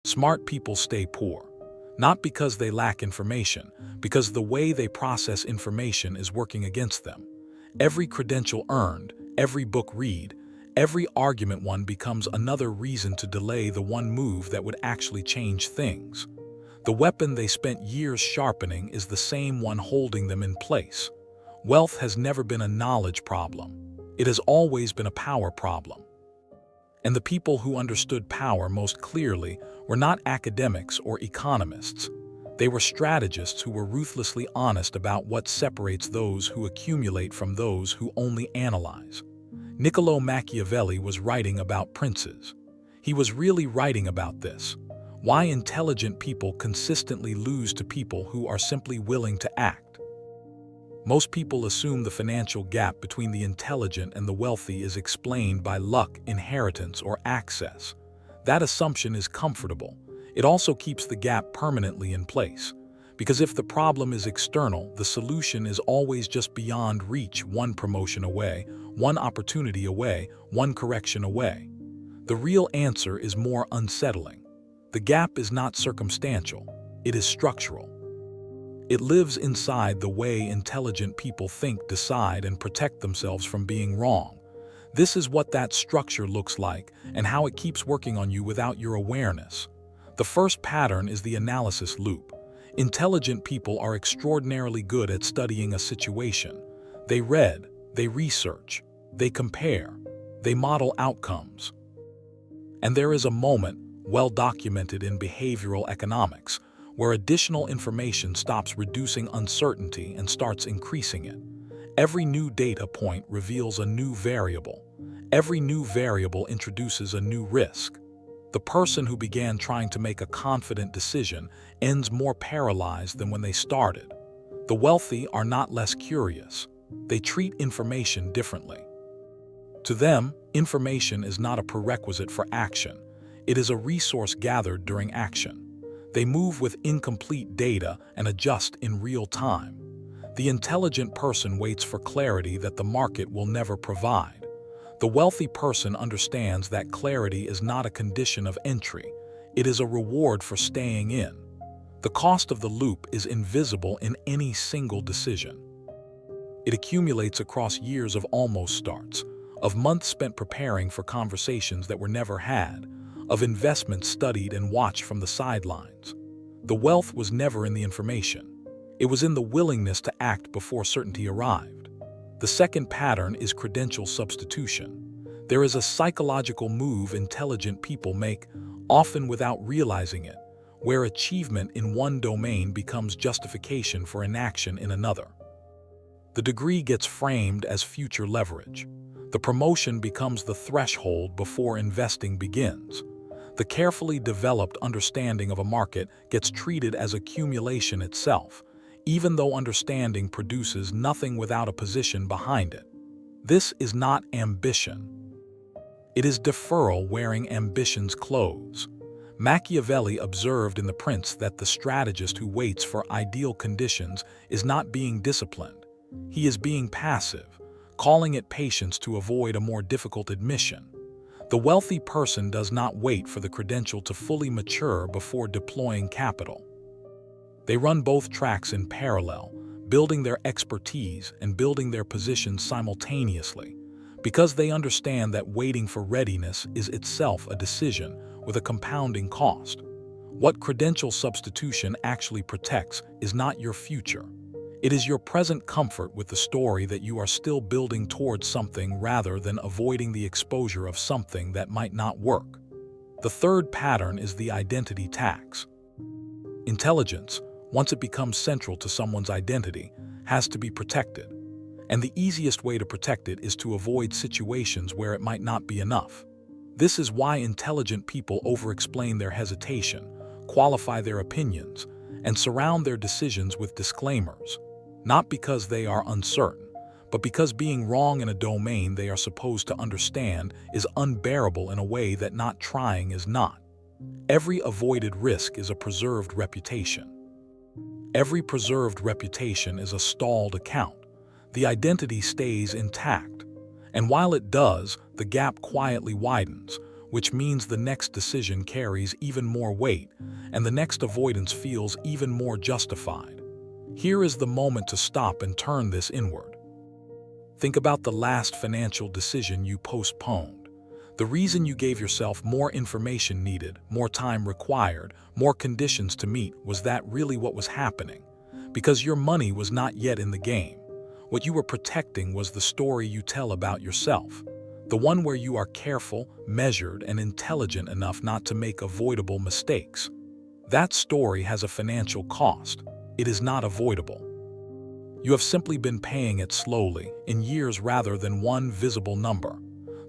Smart people stay poor, not because they lack information, because the way they process information is working against them. Every credential earned, every book read, every argument won becomes another reason to delay the one move that would actually change things. The weapon they spent years sharpening is the same one holding them in place. Wealth has never been a knowledge problem. It has always been a power problem. And the people who understood power most clearly were not academics or economists. They were strategists who were ruthlessly honest about what separates those who accumulate from those who only analyze. Niccolo Machiavelli was writing about princes. He was really writing about this: why intelligent people consistently lose to people who are simply willing to act. Most people assume the financial gap between the intelligent and the wealthy is explained by luck, inheritance, or access. That assumption is comfortable. It also keeps the gap permanently in place. Because if the problem is external, the solution is always just beyond reach, one promotion away, one opportunity away, one correction away. The real answer is more unsettling. The gap is not circumstantial, it is structural. It lives inside the way intelligent people think, decide, and protect themselves from being wrong. This is what that structure looks like and how it keeps working on you without your awareness. The first pattern is the analysis loop. Intelligent people are extraordinarily good at studying a situation. They read, they research, they compare, they model outcomes. And there is a moment, well documented in behavioral economics, where additional information stops reducing uncertainty and starts increasing it. Every new data point reveals a new variable. Every new variable introduces a new risk. The person who began trying to make a confident decision ends more paralyzed than when they started. The wealthy are not less curious. They treat information differently. To them, information is not a prerequisite for action. It is a resource gathered during action. They move with incomplete data and adjust in real time. The intelligent person waits for clarity that the market will never provide. The wealthy person understands that clarity is not a condition of entry. It is a reward for staying in. The cost of the loop is invisible in any single decision. It accumulates across years of almost starts, of months spent preparing for conversations that were never had, of investments studied and watched from the sidelines. The wealth was never in the information. It was in the willingness to act before certainty arrived. The second pattern is credential substitution. There is a psychological move intelligent people make, often without realizing it, where achievement in one domain becomes justification for inaction in another. The degree gets framed as future leverage. The promotion becomes the threshold before investing begins. The carefully developed understanding of a market gets treated as accumulation itself, even though understanding produces nothing without a position behind it. This is not ambition. It is deferral wearing ambition's clothes. Machiavelli observed in The Prince that the strategist who waits for ideal conditions is not being disciplined. He is being passive, calling it patience to avoid a more difficult admission. The wealthy person does not wait for the credential to fully mature before deploying capital. They run both tracks in parallel, building their expertise and building their position simultaneously, because they understand that waiting for readiness is itself a decision with a compounding cost. What credential substitution actually protects is not your future. It is your present comfort with the story that you are still building towards something rather than avoiding the exposure of something that might not work. The third pattern is the identity tax. Intelligence, once it becomes central to someone's identity, has to be protected. And the easiest way to protect it is to avoid situations where it might not be enough. This is why intelligent people over-explain their hesitation, qualify their opinions, and surround their decisions with disclaimers. Not because they are uncertain, but because being wrong in a domain they are supposed to understand is unbearable in a way that not trying is not. Every avoided risk is a preserved reputation. Every preserved reputation is a stalled account. The identity stays intact. And while it does, the gap quietly widens, which means the next decision carries even more weight, and the next avoidance feels even more justified. Here is the moment to stop and turn this inward. Think about the last financial decision you postponed. The reason you gave yourself more information needed, more time required, more conditions to meet, was that really what was happening? Because your money was not yet in the game. What you were protecting was the story you tell about yourself. The one where you are careful, measured, and intelligent enough not to make avoidable mistakes. That story has a financial cost. It is not avoidable. You have simply been paying it slowly, in years rather than one visible number.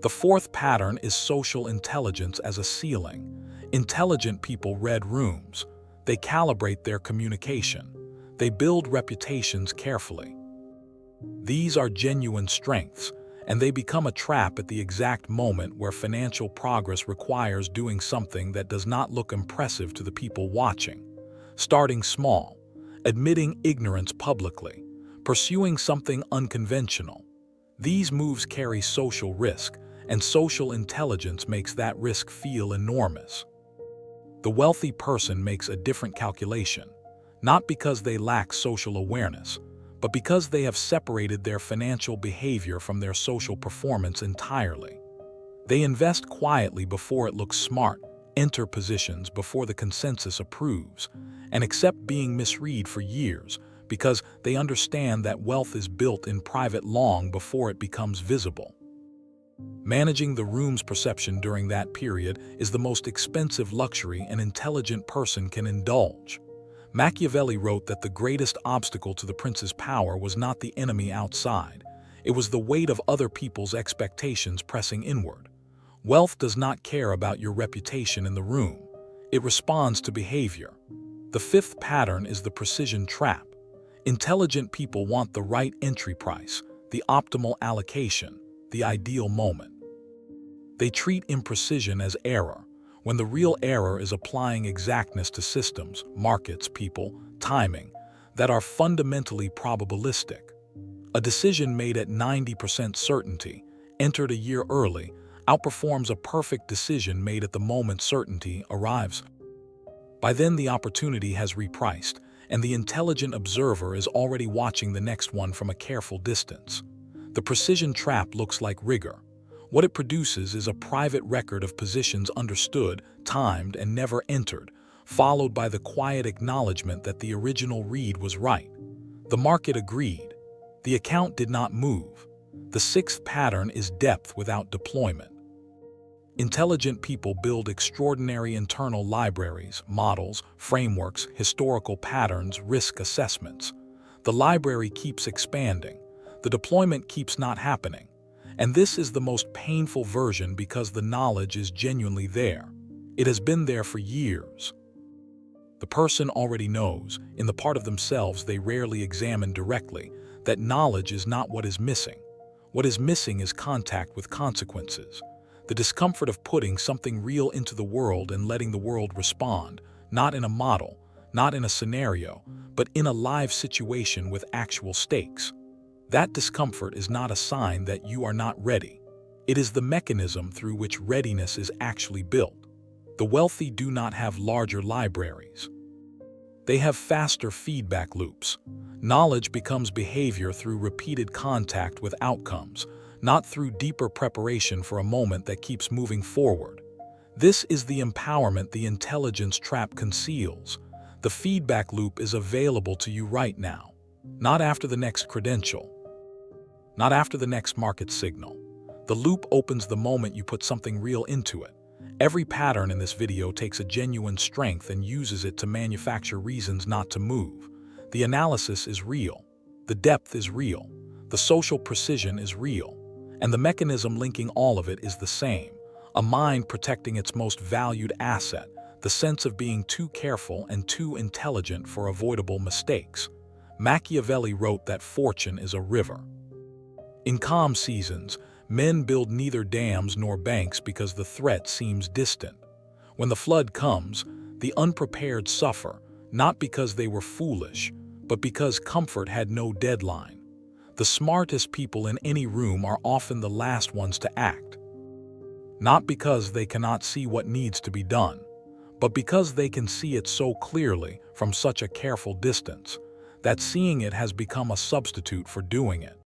The fourth pattern is social intelligence as a ceiling. Intelligent people read rooms. They calibrate their communication. They build reputations carefully. These are genuine strengths, and they become a trap at the exact moment where financial progress requires doing something that does not look impressive to the people watching. Starting small, admitting ignorance publicly, pursuing something unconventional. These moves carry social risk, and social intelligence makes that risk feel enormous. The wealthy person makes a different calculation, not because they lack social awareness, but because they have separated their financial behavior from their social performance entirely. They invest quietly before it looks smart, enter positions before the consensus approves, and accept being misread for years because they understand that wealth is built in private long before it becomes visible. Managing the room's perception during that period is the most expensive luxury an intelligent person can indulge. Machiavelli wrote that the greatest obstacle to the prince's power was not the enemy outside. It was the weight of other people's expectations pressing inward. Wealth does not care about your reputation in the room. It responds to behavior. The fifth pattern is the precision trap. Intelligent people want the right entry price, the optimal allocation, the ideal moment. They treat imprecision as error, when the real error is applying exactness to systems, markets, people, timing, that are fundamentally probabilistic. A decision made at 90% certainty, entered a year early, outperforms a perfect decision made at the moment certainty arrives. By then the opportunity has repriced, and the intelligent observer is already watching the next one from a careful distance. The precision trap looks like rigor. What it produces is a private record of positions understood, timed, and never entered, followed by the quiet acknowledgement that the original read was right. The market agreed. The account did not move. The sixth pattern is depth without deployment. Intelligent people build extraordinary internal libraries, models, frameworks, historical patterns, risk assessments. The library keeps expanding. The deployment keeps not happening. And this is the most painful version because the knowledge is genuinely there. It has been there for years. The person already knows, in the part of themselves they rarely examine directly, that knowledge is not what is missing. What is missing is contact with consequences. The discomfort of putting something real into the world and letting the world respond, not in a model, not in a scenario, but in a live situation with actual stakes. That discomfort is not a sign that you are not ready. It is the mechanism through which readiness is actually built. The wealthy do not have larger libraries. They have faster feedback loops. Knowledge becomes behavior through repeated contact with outcomes, not through deeper preparation for a moment that keeps moving forward. This is the empowerment the intelligence trap conceals. The feedback loop is available to you right now, not after the next credential, not after the next market signal. The loop opens the moment you put something real into it. Every pattern in this video takes a genuine strength and uses it to manufacture reasons not to move. The analysis is real. The depth is real. The social precision is real. And the mechanism linking all of it is the same. A mind protecting its most valued asset, the sense of being too careful and too intelligent for avoidable mistakes. Machiavelli wrote that fortune is a river. In calm seasons, men build neither dams nor banks because the threat seems distant. When the flood comes, the unprepared suffer, not because they were foolish, but because comfort had no deadline. The smartest people in any room are often the last ones to act. not because they cannot see what needs to be done, but because they can see it so clearly from such a careful distance that seeing it has become a substitute for doing it.